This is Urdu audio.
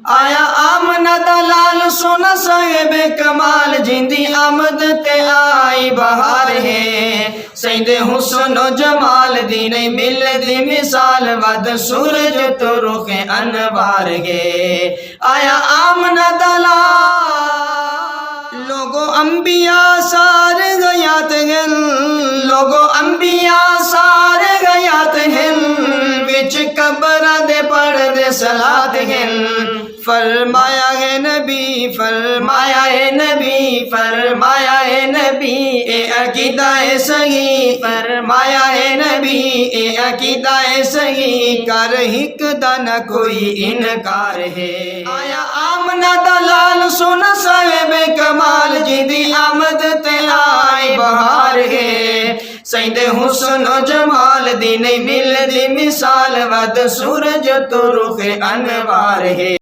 آیا آمنہ دا لال سونا صاحب کمال جندی آمد تے آئی بہار ہے سید حسن و جمال دی نہیں مل دی مثال ود سورج تو رخ انوار ہے آیا آمنہ دا لال لوگو انبیاء سار گیات ہیں لوگو انبیاء سار گیات ہیں وچ قبر دے پڑھ دے صلات ہیں فرمایا ہے نبی فرمایا ہے نبی فرمایا ہے نبی اے عقیدہ صحیح فرمایا ہے نبی اے عقیدہ صحیح کر حق دا نہ کوئی انکار ہے آیا آمنہ دا لال سونا صاحب کمال جدی آمد تے آئی بہار ہے سید حسن و جمال دی نہیں مل دی مثال ود سورج تو رخ انوار ہے